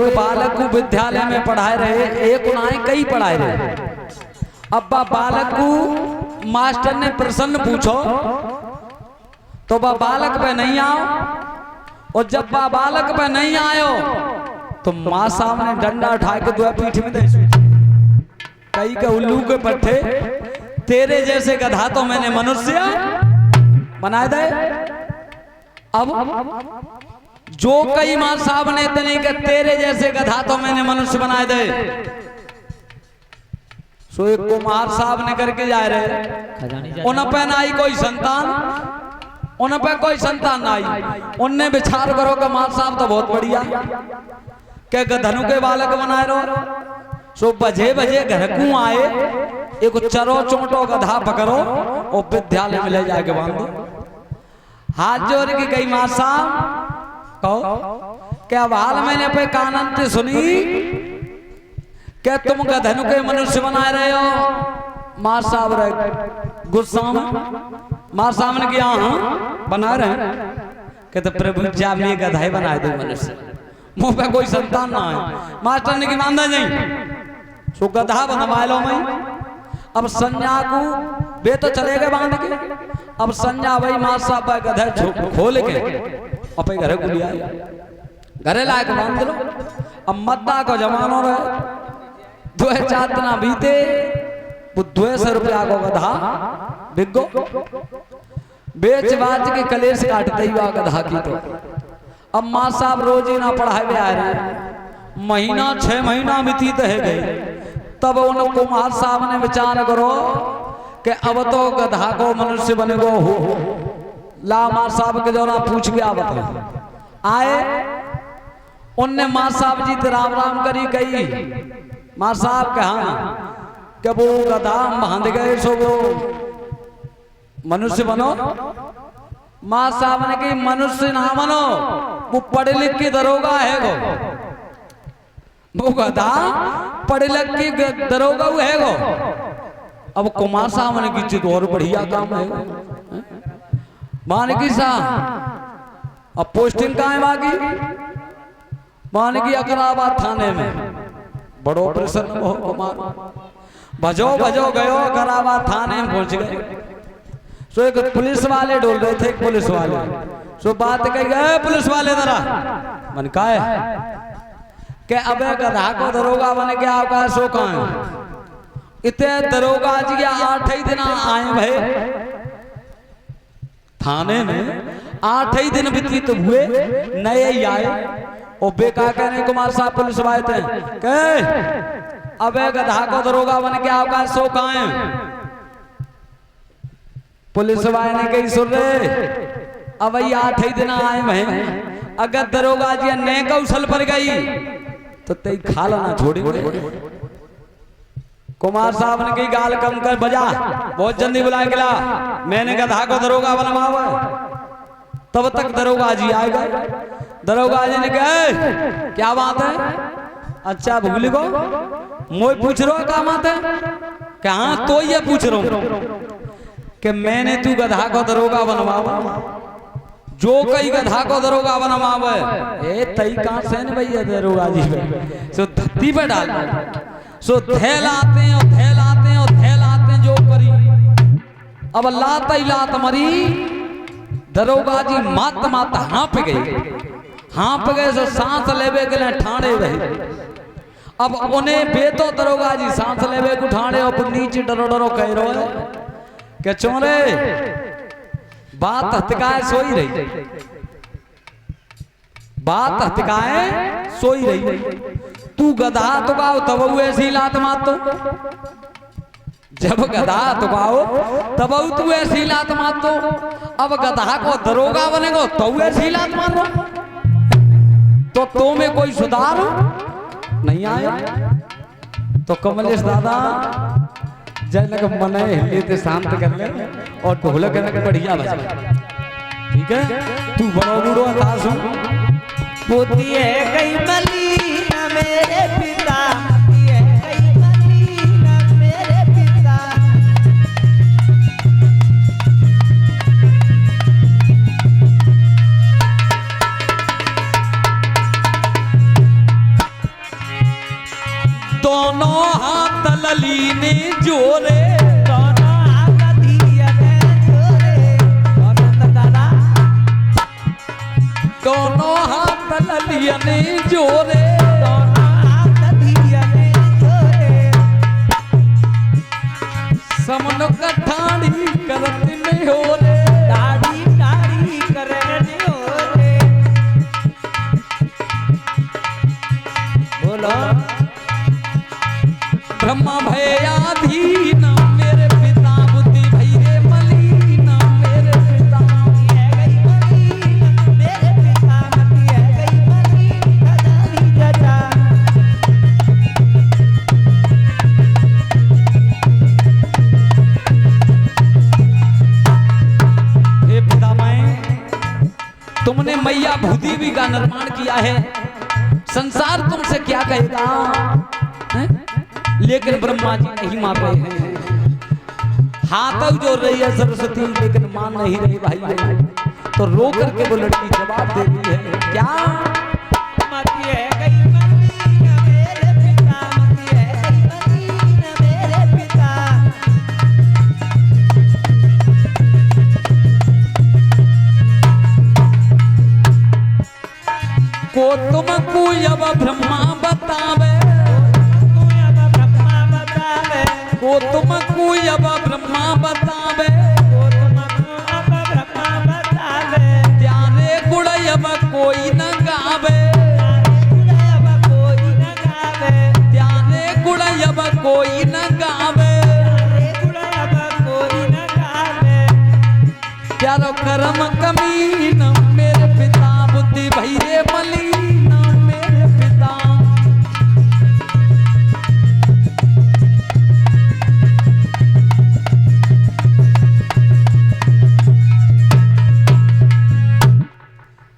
एक बालक को विद्यालय में पढ़ाए रहे, एक उन्हें कई पढ़ाए रहे। अब बालक को मास्टर ने प्रश्न पूछो तो वह बालक पे नहीं आओ, और जब वह बालक पे नहीं आयो तो माँ साहब ने डंडा उठा के दो पीठ में दे कई के उल्लू के पट्टे, तेरे जैसे गधा तो मैंने मनुष्य बनाए दे। अब जो कई मां साहब ने इतने के तेरे जैसे गधा तो मैंने मनुष्य बनाए दे, सो एक कुमार साहब ने करके जा रहे, उन पे ना आई कोई संतान, उन पे कोई संतान ना आई। उनने विचार करो कि मां साहब तो बहुत बढ़िया के गधनु के बालक बनाए रहो। सो बजे बजे घर को आए, एक चरो चोटो गधा पकड़ो और विद्यालय में ले जाके बांधो। हाथ जोड़ के कई मां साहब कहो क्या हाल मैंने पे कानन से सुनी क्या तुम गधनु के मनुष्य बनाए रहे हो। मां साहब रहे गुस्सा में, मां साहब ने किया हाँ बना रहे, कहते प्रभु जा मैं गधा बनाए दो मनुष्य, मुंह पे कोई संतान ना है। मास्टर ने की मानदा नहीं, सो गधा बनवा लो मैं। अब संज्ञा को वे तो चले गए बांध के, अब संज्ञा भाई मां साहब गधा खोल के अपने घर को लिया, घरे लायक बांध लो। अब मद्दा को जमानो रहे, 2-4 दिन बीते, वो 200 रुपया को गधा बिगो बेच बाच के कलेश काटते ही गधा की। तो अब माँ साहब रोज ही ना पढ़ाए आ रहे, महीना 6 महीना व्यतीत है गए। तब उन कुमार साहब ने विचार करो कि अब तो गधा को मनुष्य बनेगो हो, ला माँ साहब के जो ना पूछ के आ बता आए। उनने माँ साहब जी राम राम करी गई। माँ साहब कहा कि वो गधा बांध गए सो वो मनुष्य बनो। माँ साहब ने कही मनुष्य ना बनो, वो पढ़े लिख के दरोगा है वो गधा पढ़े लिख के दरोगा है गो। अब कुमार साहब ने की चीज और बढ़िया काम है मान की साहब। अब पोस्टिंग कहाँ है बाकी मान की अकराबाद थाने में, बड़ो प्रसन्न हो कुमार, भजो भजो गयो अकराबाद थाने में पहुंच गए। सो एक पुलिस वाले डोल रहे थे, एक पुलिस वाले सो बात कह गए, पुलिस वाले जरा मन का है कि अबे गधा को दरोगा बन के आपका सो कहाँ है। इतने दरोगा जी 8 ही दिन आए भाई थाने में, 8 ही दिन व्यतीत हुए, नए ही आए। और बेका कहने कुमार साहब पुलिस वाले थे कहे अबे गधा को दरोगा बन के आपका सो कहाँ है। पुलिस वाले ने कही सुन रहे अब 8 ही दिन आए हैं, अगर दरोगा जी नए कौशल पर गई तो तई खाला ना छोड़ेंगे। कुमार साहब ने कही गाल कम कर बजा, बहुत जल्दी बुला के ला, मैंने गधा को दरोगा बनवावा। तब तक दरोगा जी आए गए। दरोगा जी ने कहा क्या बात है, अच्छा भूल गो मोई पूछ रहा क्या बात है। क्या हाँ तो ये पूछ रहा हूँ कि मैंने तू गधा को दरोगा बनवावा, जो कई गधा को दरोगा बनवावे ए तई कहां से न भैया दरोगा जी सो धरती पे डाल सो थैलाते हैं और थैलाते हैं और थैलाते हैं जो करी। अब लात ही लात मरी, दरोगा जी मात मात हाँप गए सो सांस लेवे के लिए ठाणे रहे। अब उन्हें बेतो दरोगा जी सांस लेवे को ठाणे और नीचे डरो डरो कह रहे हो कि चोरे बात हत्काए सोई रही, बात हत्काए सोई रही। तू गधा तुकाओ तब ऐसी लात मार तो, जब गधा तुकाओ तब तू ऐसी लात मार तो। अब गधा को दरोगा बनेगो तो ऐसी लात मारो तो तुम्हें कोई सुधार नहीं आया। तो कमलेश दादा जैसे मन हिलते शांत कर ले और ढोलक बढ़िया बजा, ठीक है। तू बड़ो बूढ़ो अंदाज पोती है कई मलीना मेरे पिता, दोनों हाथ लली ने जोरे, दोनों हाथ दिया ने जोरे। और दादा दोनों हाथ ललिया ने जोरे, दोनों हाथ दिया ने जोरे। समन कठाड़ी करत नहीं हो रे, दाढ़ी दाढ़ी करने हो रे। बोलो ब्रह्मा भयाधीन मेरे पिता, बुद्धि भैरे मलिन मेरे पिता। है गई मलीन मेरे पिता, मती है गई मलीन खजानी जजा। हे पितामह, तुमने मैया भूदेवी का निर्माण किया है, संसार तुमसे क्या कहेगा हैं? लेकिन ब्रह्मा जी नहीं मान रहे हैं। हाथ जो रही है सरस्वती, लेकिन मान नहीं रही भाई। तो रो करके वो लड़की जवाब दे रही है, क्या मती है गई मलीन मेरे पिता, मती है गई मलीन मेरे पिता। को तुमको अब ब्रह्मा बतावे, को तुमको अब ब्रह्मा बतावे, त्यारे गुण अब कोई न गावे, त्यारे गुण अब कोई न गावे। प्यारो कर्म कमीन मेरे पिता, बुद्धि भैरे मलीन मेरे पिता।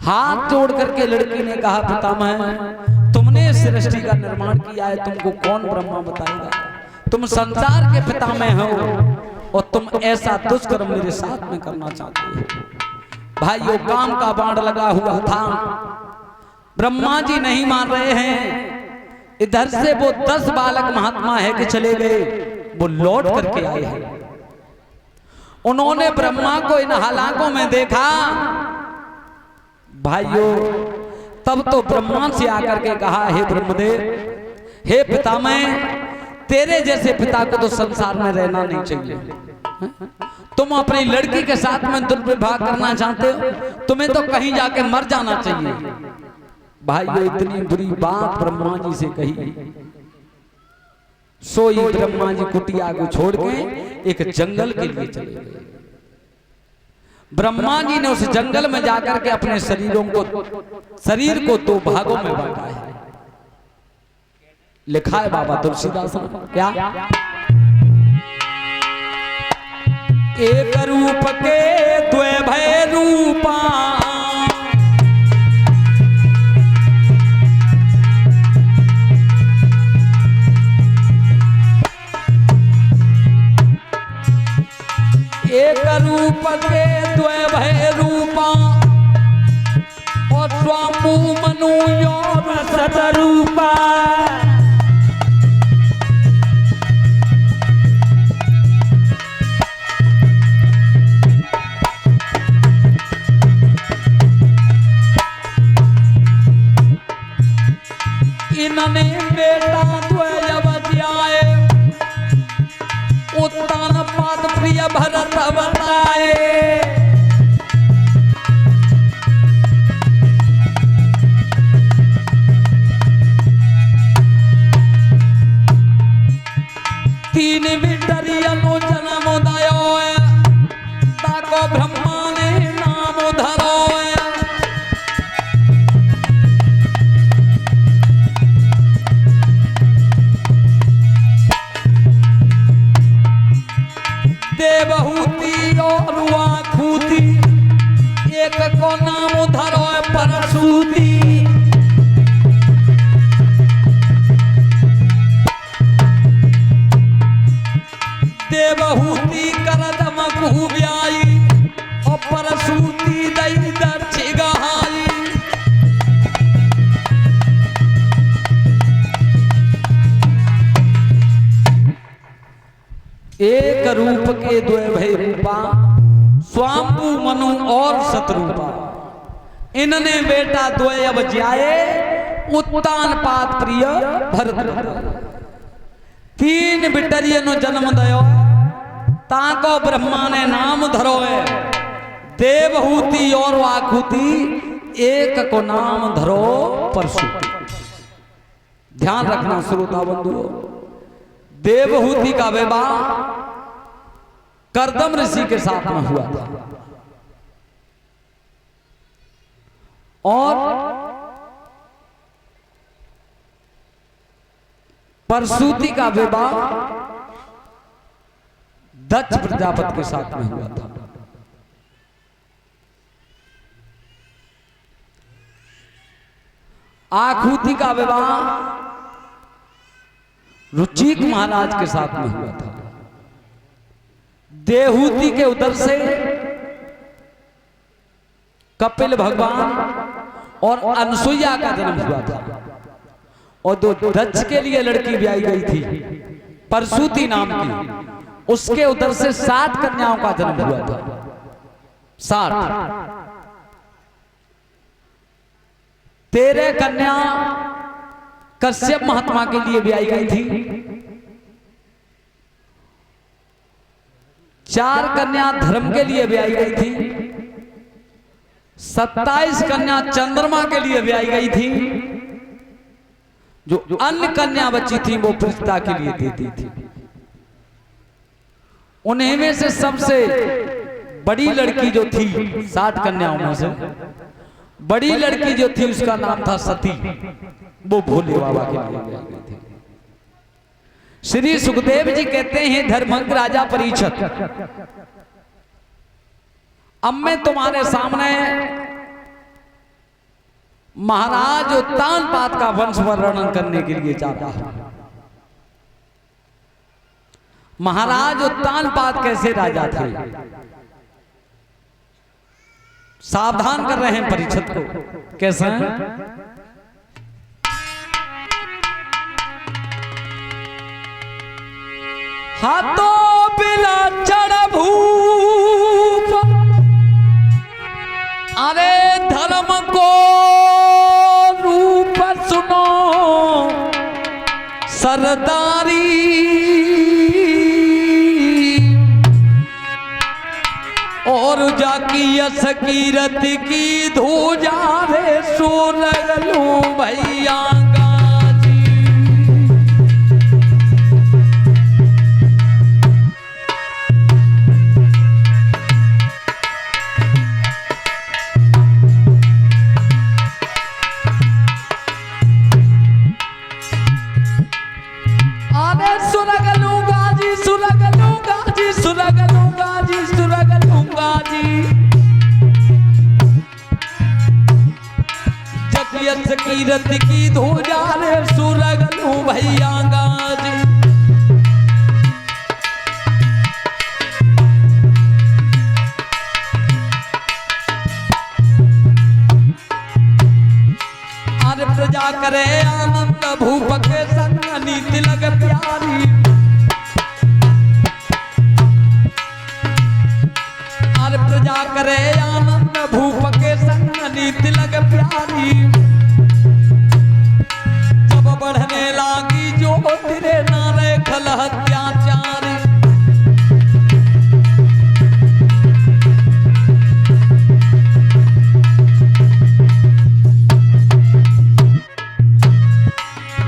हाथ जोड़ करके लड़की ने कहा, पितामह तुमने इस सृष्टि का निर्माण किया है, तुमको कौन ब्रह्मा बताएगा? तुम संसार के पितामह हो और तुम ऐसा दुष्कर्म मेरे साथ में करना चाहते हो। भाइयों, काम का बाण लगा हुआ था, ब्रह्मा जी नहीं मान रहे हैं। इधर से वो 10 बालक महात्मा है कि चले गए, वो लौट करके आए हैं। उन्होंने ब्रह्मा को इन हालातों में देखा। भाइयों, तब तो ब्रह्मा से आकर के कहा, हे ब्रह्मदेव, हे पितामह, तेरे जैसे पिता को तो संसार में रहना नहीं चाहिए। तुम अपनी लड़की के साथ में दुर्व्यवहार करना चाहते हो, तुम्हें तो कहीं जाके मर जाना चाहिए। भाइयों, इतनी बुरी बात ब्रह्मा जी से कही। सोई ब्रह्मा जी कुटिया को छोड़ के एक जंगल के लिए चले गए। ब्रह्मा जी ने उस जंगल में जाकर के अपने शरीर को 2 भागों में बांटा है। लिखा है बाबा तुलसीदास ने, क्या एक रूप के द्वैभय रूपा, एक रूप के द्वैभय रूपा, और स्वामु मनु योर सतरूपा। इन्होंने बेटा द्वैवज्याए, उत्तान पाद प्रिय भरत बताए। तीन बिटरी आलोचन मोदयो, ताको ब्रह्मा ने नाम धरो। देवहूति और आखूति, एक को नाम धरो परसूति। देवहूति करदम कुब्याई, और परसूति दई दर्छि गहाई। एक रूप के द्वय भय रूपा, स्वाम्बु मनु और सतरूपा। इनने बेटा द्वय अब जाए, उत्तान पात प्रिय भरत। तीन बिटरिय नो जन्म दयो, ताको ब्रह्मा ने नाम धरो है, देवहूति और आकुति, एक को नाम धरो परशुति। ध्यान रखना श्रोता बंधुओं, देवहूति का विवाह कर्दम ऋषि के साथ में हुआ था और परशुति का विवाह दक्ष प्रजापति के साथ में हुआ था। आकुति का विवाह रुचिक महाराज के साथ में हुआ था। देवहूति के उदर से कपिल भगवान और अनसुईया का जन्म हुआ था और दो दक्ष के लिए लड़की ब्याई गई थी परशुति नाम की, उसके उदर से 7 कन्याओं का जन्म हुआ था। 7। 13 कन्या कश्यप महात्मा के लिए ब्याई गई थी, 4 कन्या धर्म के लिए ब्याई गई थी, 27 कन्या चंद्रमा के लिए ब्याई गई थी, जो अन्य कन्या बची थी वो पृथ्वी के लिए देती थी। उन्हीं में से सबसे बड़ी लड़की जो थी 7 कन्याओं में से बड़ी लड़की जो थी उसका नाम था सती, वो भोले बाबा के लिए ब्याई गई थी। श्री सुखदेव जी कहते हैं धर्मज्ञ राजा परीक्षित, अब मैं तुम्हारे सामने महाराज उत्तानपाद का वंश वर्णन करने के लिए चाहता हूं। महाराज उत्तानपाद कैसे राजा थे, सावधान कर रहे हैं परीक्षित को। कैसे हाथों बिला चढ़ भूप, अरे धर्म को रूप सुनो सरदारी, और जाकी यस कीरत की धूजा रे सोलू भैया गाजी। अरे सुरगलू गाजी, सुरगलू गाजी, सुरगलू गाजी, सुरगलूंगा जी। जगियत कीरत की धूजा रे सुरगलू भैया गाजी। अरे प्रजा करे आनंद भूप के संग नीति लग प्यारी, प्रजा करे आनंद भूप के संग नीति लग प्यारी। जब बढ़ने लागी जो तेरे नारे खल अत्याचारी,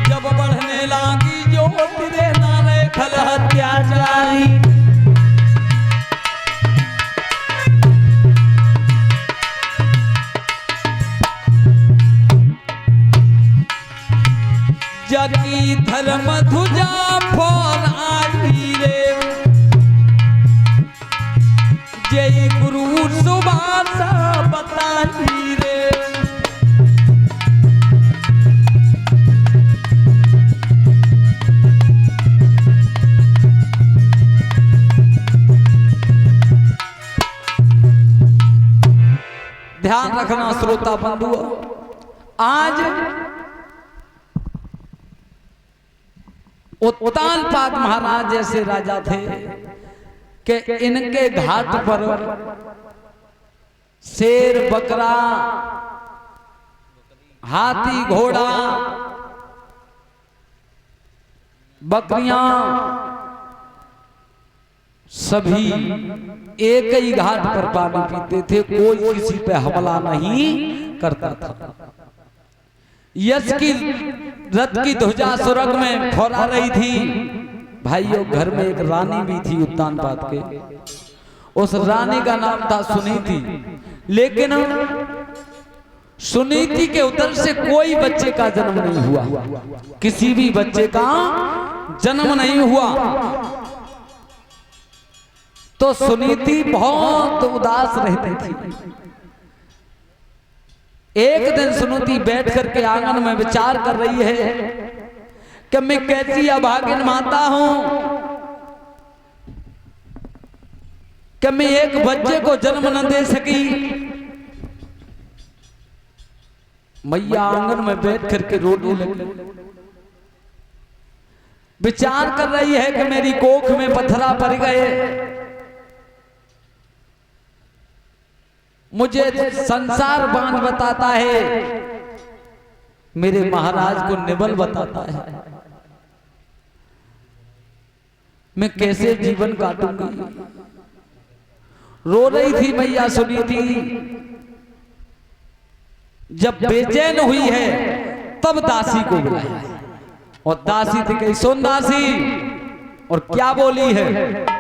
जब बढ़ने लागी जो तेरे नारे खल अत्याचारी। जगी धर्म ध्वजा फौर आई रे, जय गुरु सुभाष बताई रे। ध्यान रखना श्रोता बंधुओं, आज उत्तानपाद महाराज जैसे राजा थे कि इनके घाट पर शेर, बकरा, हाथी, घोड़ा, बकरियां सभी एक ही घाट पर पानी पीते थे, कोई किसी पे हमला नहीं करता था। यश की रथ की ध्वजा स्वर्ग में फहरा रही थी। भाइयों, घर में एक रानी भी थी उत्तानपाद के, उस रानी का नाम था सुनीति। लेकिन सुनीति के उदर से कोई बच्चे का जन्म नहीं हुआ, किसी भी बच्चे का जन्म नहीं हुआ। तो सुनीति बहुत उदास रहती थी। एक दिन सुनीति बैठ करके आंगन में विचार कर रही है कि मैं कैसी अभागिन माता हूं कि मैं एक बच्चे को जन्म न दे सकी। मैया आंगन में बैठ करके रोने लगी, विचार कर रही है कि मेरी कोख में पत्थरा पड़ गए, मुझे संसार बांझ बताता है, मेरे महाराज को निबल बताता है, मैं कैसे जीवन काटूंगी। रो रही थी मैया सुनीति। जब बेचैन हुई है तब दासी को बुलाया, और दासी थी कही, सुन दासी, और क्या बोली है